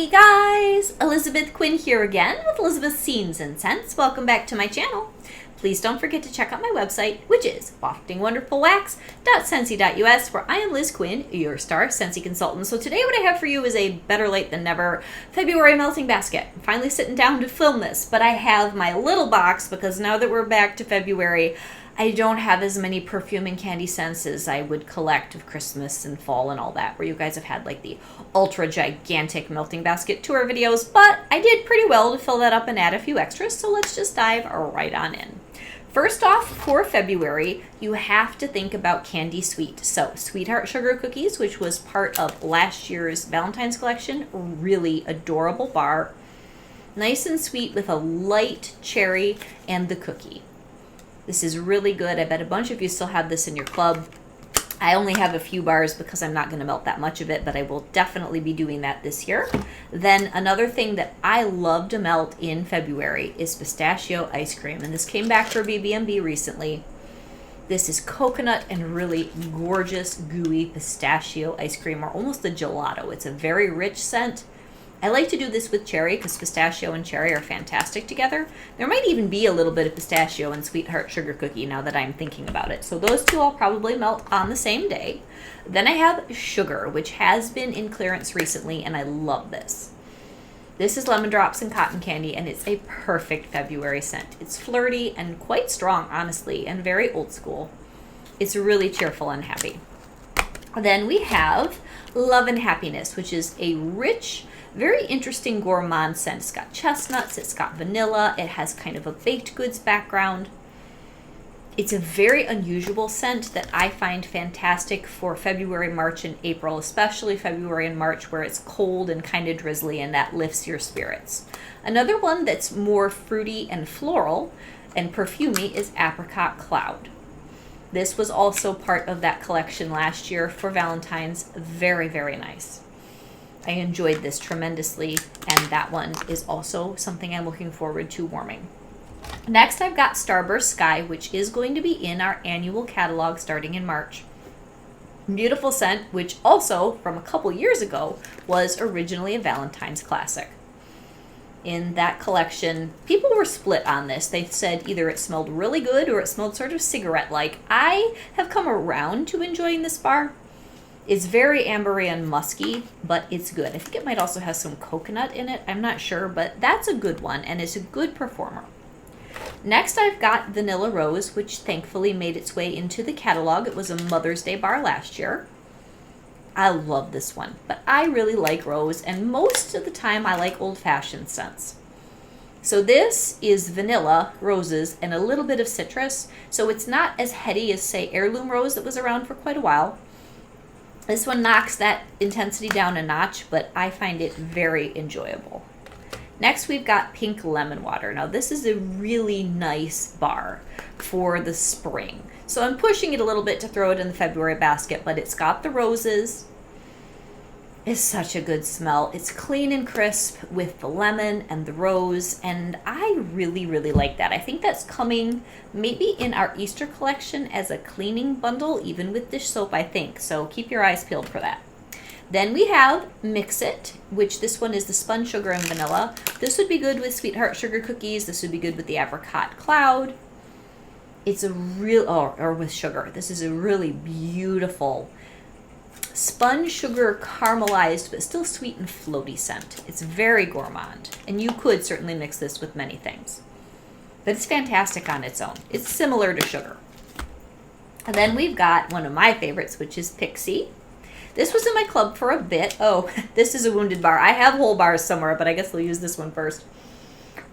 Hey guys, Elizabeth Quinn here again with Elizabeth's Scenes and Scents. Welcome back to my channel. Please don't forget to check out my website, which is waftingwonderfulwax.scentsy.us, where I am Liz Quinn, your star Scentsy consultant. So today what I have for you is a better late than never February melting basket. I'm finally sitting down to film this, but I have my little box because now that we're back to February, I don't have as many perfume and candy scents as I would collect of Christmas and fall and all that, where you guys have had like the ultra gigantic melting basket tour videos, but I did pretty well to fill that up and add a few extras, so let's just dive right on in. First off, for February, you have to think about candy sweet. So Sweetheart Sugar Cookies, which was part of last year's Valentine's collection, really adorable bar. Nice and sweet with a light cherry and the cookie. This is really good. I bet a bunch of you still have this in your club. I only have a few bars because I'm not going to melt that much of it, but I will definitely be doing that this year. Then another thing that I love to melt in February is pistachio ice cream. And this came back for BB&B recently. This is coconut and really gorgeous, gooey pistachio ice cream, or almost a gelato. It's a very rich scent. I like to do this with cherry because pistachio and cherry are fantastic together. There might even be a little bit of pistachio and Sweetheart Sugar Cookie now that I'm thinking about it. So those two I'll probably melt on the same day. Then I have sugar, which has been in clearance recently, and I love this. This is Lemon Drops and Cotton Candy, and it's a perfect February scent. It's flirty and quite strong, honestly, and very old school. It's really cheerful and happy. Then we have Love and Happiness, which is a rich, very interesting gourmand scent. It's got chestnuts, it's got vanilla, it has kind of a baked goods background. It's a very unusual scent that I find fantastic for February, March, and April, especially February and March where it's cold and kind of drizzly and that lifts your spirits. Another one that's more fruity and floral and perfumey is Apricot Cloud. This was also part of that collection last year for Valentine's. Very, very nice. I enjoyed this tremendously, and that one is also something I'm looking forward to warming. Next, I've got Starburst Sky, which is going to be in our annual catalog starting in March. Beautiful scent, which also, from a couple years ago, was originally a Valentine's classic. In that collection, people were split on this. They said either it smelled really good or it smelled sort of cigarette-like. I have come around to enjoying this bar. It's very ambery and musky, but it's good. I think it might also have some coconut in it. I'm not sure, but that's a good one, and it's a good performer. Next, I've got Vanilla Rose, which thankfully made its way into the catalog. It was a Mother's Day bar last year. I love this one, but I really like rose, and most of the time I like old-fashioned scents. So this is vanilla, roses, and a little bit of citrus, so it's not as heady as, say, Heirloom Rose that was around for quite a while. This one knocks that intensity down a notch, but I find it very enjoyable. Next, we've got Pink Lemon Water. Now, this is a really nice bar for the spring. So I'm pushing it a little bit to throw it in the February basket, but it's got the roses. It's such a good smell. It's clean and crisp with the lemon and the rose, and I really, really like that. I think that's coming maybe in our Easter collection as a cleaning bundle, even with dish soap, I think. So keep your eyes peeled for that. Then we have Mix It, which this one is the spun sugar and vanilla. This would be good with Sweetheart Sugar Cookies. This would be good with the Apricot Cloud. It's a real, or with sugar. This is a really beautiful spun sugar caramelized, but still sweet and floaty scent. It's very gourmand, and you could certainly mix this with many things. But it's fantastic on its own. It's similar to sugar. And then we've got one of my favorites, which is Pixie. This was in my club for a bit. Oh, this is a wounded bar. I have whole bars somewhere, but I guess we'll use this one first.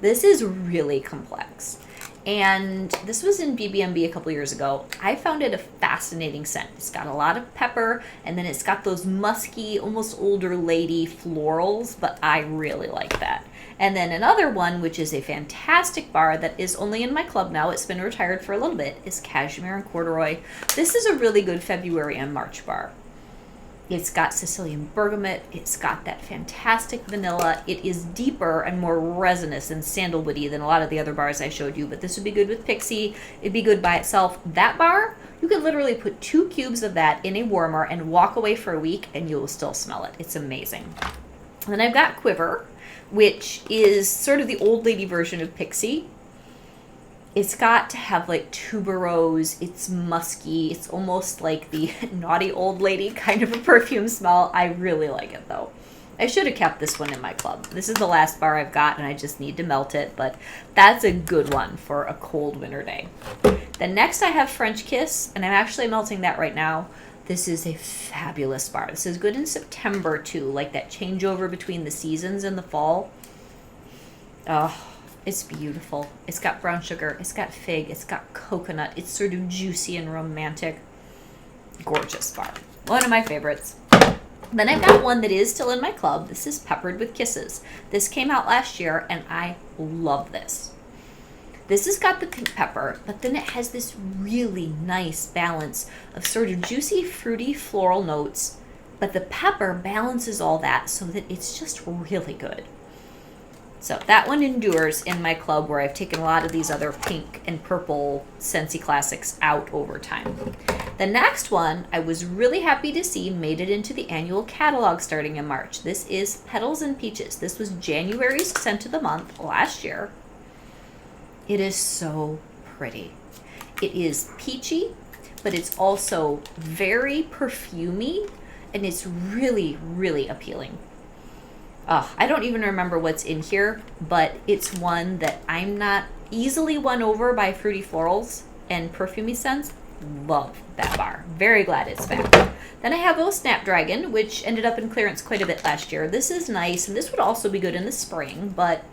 This is really complex. And this was in BB&B a couple years ago. I found it a fascinating scent. It's got a lot of pepper, and then it's got those musky, almost older lady florals, but I really like that. And then another one, which is a fantastic bar that is only in my club now, it's been retired for a little bit, is Cashmere and Corduroy. This is a really good February and March bar. It's got Sicilian bergamot. It's got that fantastic vanilla. It is deeper and more resinous and sandalwoody than a lot of the other bars I showed you, but this would be good with Pixie. It'd be good by itself. That bar, you could literally put 2 cubes of that in a warmer and walk away for a week and you'll still smell it. It's amazing. And then I've got Quiver, which is sort of the old lady version of Pixie. It's got to have like tuberose, it's musky, it's almost like the naughty old lady kind of a perfume smell. I really like it though. I should have kept this one in my club. This is the last bar I've got and I just need to melt it, but that's a good one for a cold winter day. Then next I have French Kiss, and I'm actually melting that right now. This is a fabulous bar. This is good in September too, like that changeover between the seasons in the fall. Oh, it's beautiful. It's got brown sugar, it's got fig, it's got coconut. It's sort of juicy and romantic. Gorgeous bar. One of my favorites. Then I've got one that is still in my club. This is Peppered with Kisses. This came out last year and I love this. This has got the pink pepper, but then it has this really nice balance of sort of juicy, fruity, floral notes, but the pepper balances all that so that it's just really good. So that one endures in my club, where I've taken a lot of these other pink and purple Scentsy classics out over time. The next one I was really happy to see made it into the annual catalog starting in March. This is Petals and Peaches. This was January's scent of the month last year. It is so pretty. It is peachy, but it's also very perfumey, and it's really, really appealing. I don't even remember what's in here, but it's one that I'm not easily won over by fruity florals and perfumey scents. Love that bar. Very glad it's back. Then I have Oh Snapdragon, which ended up in clearance quite a bit last year. This is nice, and this would also be good in the spring, but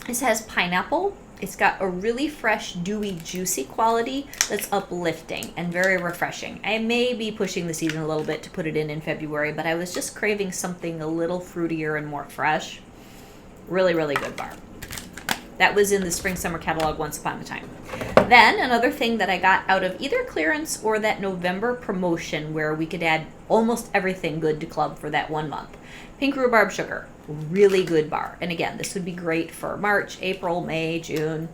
this has pineapple. It's got a really fresh, dewy, juicy quality that's uplifting and very refreshing. I may be pushing the season a little bit to put it in February, but I was just craving something a little fruitier and more fresh. Really, really good bar. That was in the spring-summer catalog once upon a time. Then another thing that I got out of either clearance or that November promotion, where we could add almost everything good to club for that 1 month. Pink Rhubarb Sugar. Really good bar. And again, this would be great for March, April, May, June.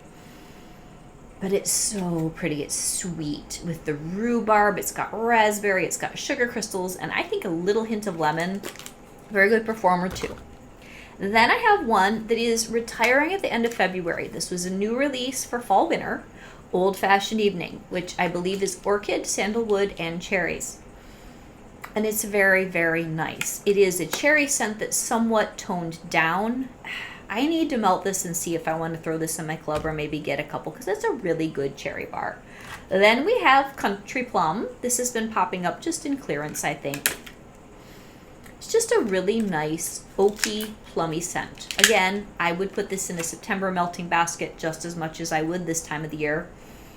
But it's so pretty. It's sweet with the rhubarb. It's got raspberry. It's got sugar crystals. And I think a little hint of lemon. Very good performer too. Then I have one that is retiring at the end of February. This was a new release for fall winter. Old Fashioned Evening, which I believe is orchid, sandalwood, and cherries. And it's very, very nice. It is a cherry scent that's somewhat toned down. I need to melt this and see if I want to throw this in my club or maybe get a couple, because it's a really good cherry bar. Then we have Country Plum. This has been popping up just in clearance, I think. It's just a really nice, oaky, plummy scent. Again, I would put this in a September melting basket just as much as I would this time of the year.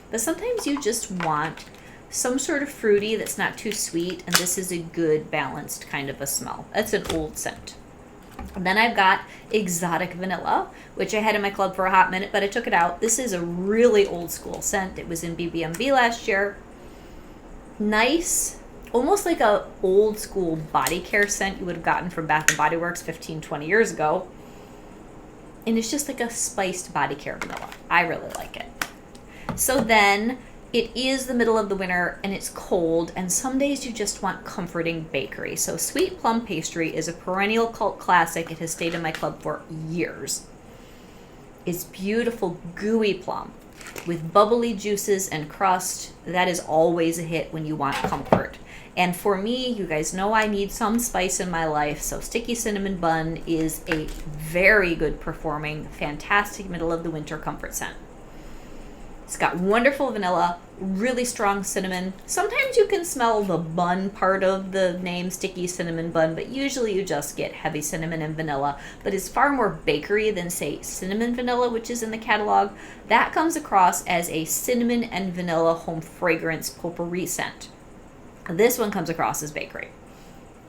But sometimes you just want some sort of fruity that's not too sweet, and this is a good balanced kind of a smell. That's an old scent. And then I've got Exotic Vanilla, which I had in my club for a hot minute, but I took it out. This is a really old school scent. It was in BBMB last year. Nice, almost like a old school body care scent you would have gotten from Bath & Body Works 15, 20 years ago. And it's just like a spiced body care vanilla. I really like it. So then it is the middle of the winter and it's cold, and some days you just want comforting bakery. So Sweet Plum Pastry is a perennial cult classic. It has stayed in my club for years. It's beautiful, gooey plum with bubbly juices and crust. That is always a hit when you want comfort. And for me, you guys know I need some spice in my life, so Sticky Cinnamon Bun is a very good performing, fantastic middle of the winter comfort scent. It's got wonderful vanilla, really strong cinnamon. Sometimes you can smell the bun part of the name, Sticky Cinnamon Bun, but usually you just get heavy cinnamon and vanilla. But it's far more bakery than, say, cinnamon vanilla, which is in the catalog. That comes across as a cinnamon and vanilla home fragrance potpourri scent. This one comes across as bakery.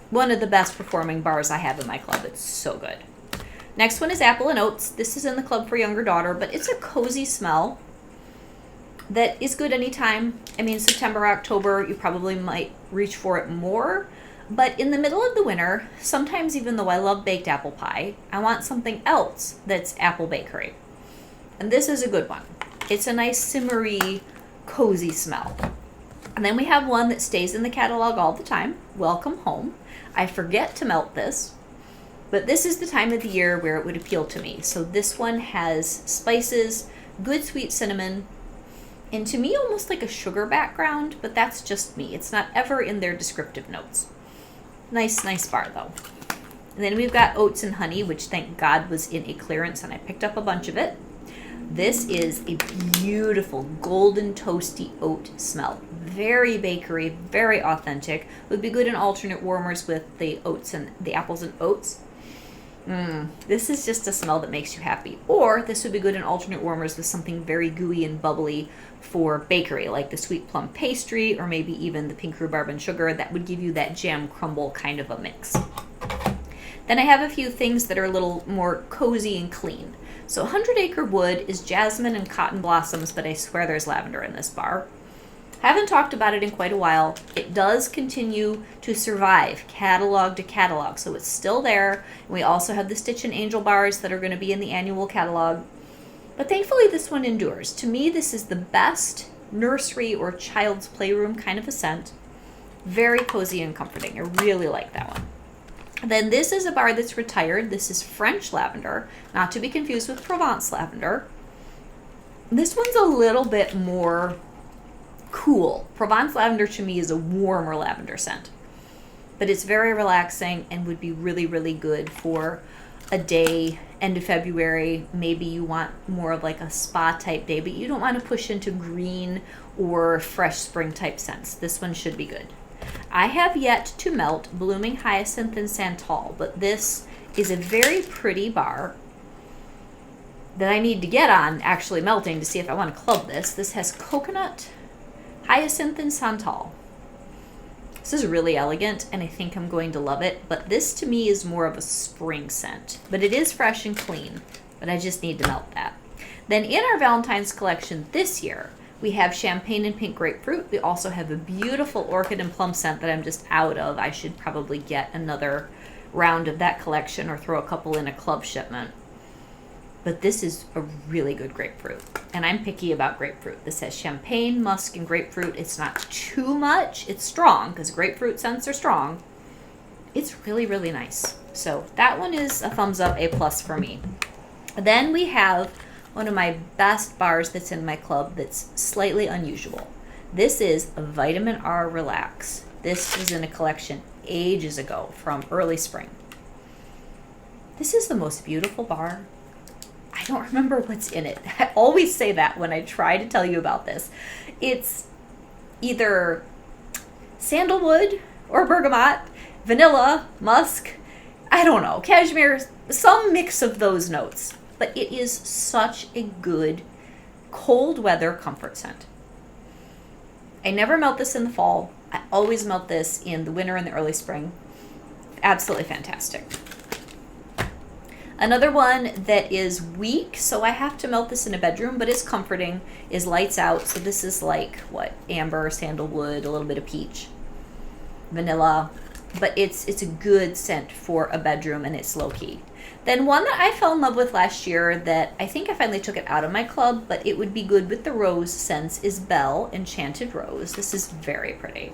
One of the best performing bars I have in my club. It's so good. Next one is Apple and Oats. This is in the club for younger daughter, but it's a cozy smell that is good anytime. I mean, September, October, you probably might reach for it more. But in the middle of the winter, sometimes even though I love baked apple pie, I want something else that's apple bakery. And this is a good one. It's a nice simmery, cozy smell. And then we have one that stays in the catalog all the time, Welcome Home. I forget to melt this. But this is the time of the year where it would appeal to me. So this one has spices, good sweet cinnamon, and to me almost like a sugar background, but that's just me. It's not ever in their descriptive notes. Nice bar though. And then we've got oats and honey, which thank God was in a clearance and I picked up a bunch of it. This is a beautiful golden toasty oat smell. Very bakery, very authentic. Would be good in alternate warmers with the oats and the apples and oats. This is just a smell that makes you happy. Or this would be good in alternate warmers with something very gooey and bubbly for bakery, like the sweet plum pastry or maybe even the pink rhubarb and sugar. That would give you that jam crumble kind of a mix. Then I have a few things that are a little more cozy and clean. So 100 Acre Wood is jasmine and cotton blossoms, but I swear there's lavender in this bar. Haven't talked about it in quite a while. It does continue to survive catalog to catalog, so it's still there. And we also have the Stitch and Angel bars that are going to be in the annual catalog. But thankfully this one endures. To me, this is the best nursery or child's playroom kind of a scent. Very cozy and comforting. I really like that one. Then this is a bar that's retired. This is French lavender, not to be confused with Provence lavender. This one's a little bit more cool. Provence lavender to me is a warmer lavender scent, but it's very relaxing and would be really good for a day, end of February. Maybe you want more of like a spa type day, but you don't want to push into green or fresh spring type scents. This one should be good. I have yet to melt Blooming Hyacinth and Santal, but this is a very pretty bar that I need to get on actually melting to see if I want to club this. This has coconut, hyacinth, and santal. This is really elegant, and I think I'm going to love it, but this to me is more of a spring scent. But it is fresh and clean, but I just need to melt that. Then in our Valentine's collection this year, we have champagne and pink grapefruit. We also have a beautiful orchid and plum scent that I'm just out of. I should probably get another round of that collection or throw a couple in a club shipment. But this is a really good grapefruit, and I'm picky about grapefruit. This has champagne, musk, and grapefruit. It's not too much. It's strong because grapefruit scents are strong. It's really nice. So that one is a thumbs up, A+ for me. Then we have one of my best bars that's in my club that's slightly unusual. This is a Vitamin R Relax. This was in a collection ages ago from early spring. This is the most beautiful bar. I don't remember what's in it. I always say that when I try to tell you about this. It's either sandalwood or bergamot, vanilla, musk, I don't know, cashmere, some mix of those notes. But it is such a good cold weather comfort scent. I never melt this in the fall. I always melt this in the winter and the early spring. Absolutely fantastic. Another one that is weak, so I have to melt this in a bedroom, but it's comforting, is Lights Out. So this is like, amber, sandalwood, a little bit of peach, vanilla. But it's a good scent for a bedroom, and it's low-key. Then one that I fell in love with last year that I think I finally took it out of my club, but it would be good with the rose scents, is Belle Enchanted Rose. This is very pretty.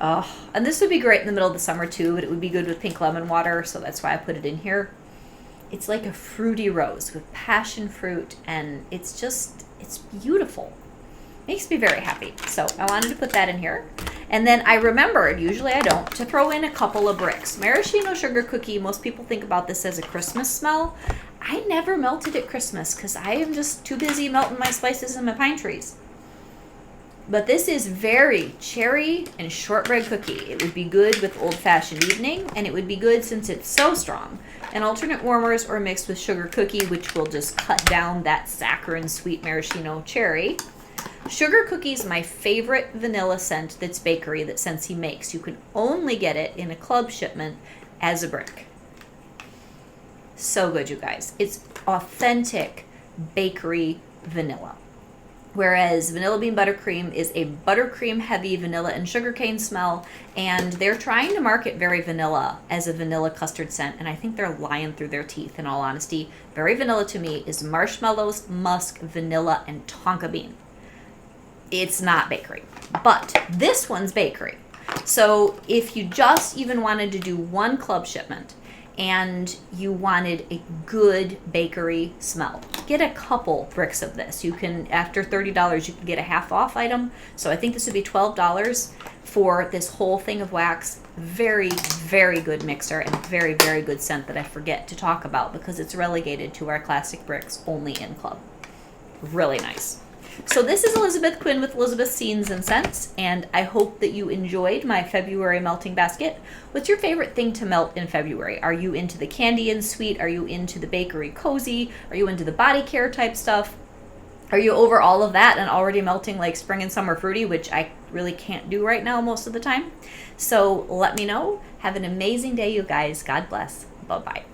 Oh, and this would be great in the middle of the summer too, but it would be good with pink lemon water, so that's why I put it in here. It's like a fruity rose with passion fruit, and it's beautiful. Makes me very happy. So I wanted to put that in here. And then I remembered, usually I don't, to throw in a couple of bricks. Maraschino sugar cookie, most people think about this as a Christmas smell. I never melted at Christmas because I am just too busy melting my spices and my pine trees. But this is very cherry and shortbread cookie. It would be good with old-fashioned evening, and it would be good since it's so strong. And alternate warmers or mixed with sugar cookie, which will just cut down that saccharine sweet maraschino cherry. Sugar cookie is my favorite vanilla scent that's bakery that Scentsy makes. You can only get it in a club shipment as a brick. So good, you guys. It's authentic bakery vanilla. Whereas Vanilla Bean Buttercream is a buttercream heavy vanilla and sugarcane smell, and they're trying to market Very Vanilla as a vanilla custard scent, and I think they're lying through their teeth, in all honesty. Very Vanilla to me is marshmallows, musk, vanilla, and tonka bean. It's not bakery, but this one's bakery. So if you just even wanted to do one club shipment and you wanted a good bakery smell, get a couple bricks of this. You can, after $30, you can get a half off item. So I think this would be $12 for this whole thing of wax. Very, very good mixer and very, very good scent that I forget to talk about because it's relegated to our classic bricks only in club. Really nice. So this is Elizabeth Quinn with Elizabeth's Scenes and Scents, and I hope that you enjoyed my February melting basket. What's your favorite thing to melt in February? Are you into the candy and sweet? Are you into the bakery cozy? Are you into the body care type stuff? Are you over all of that and already melting like spring and summer fruity, which I really can't do right now most of the time? So let me know. Have an amazing day, you guys. God bless. Bye-bye.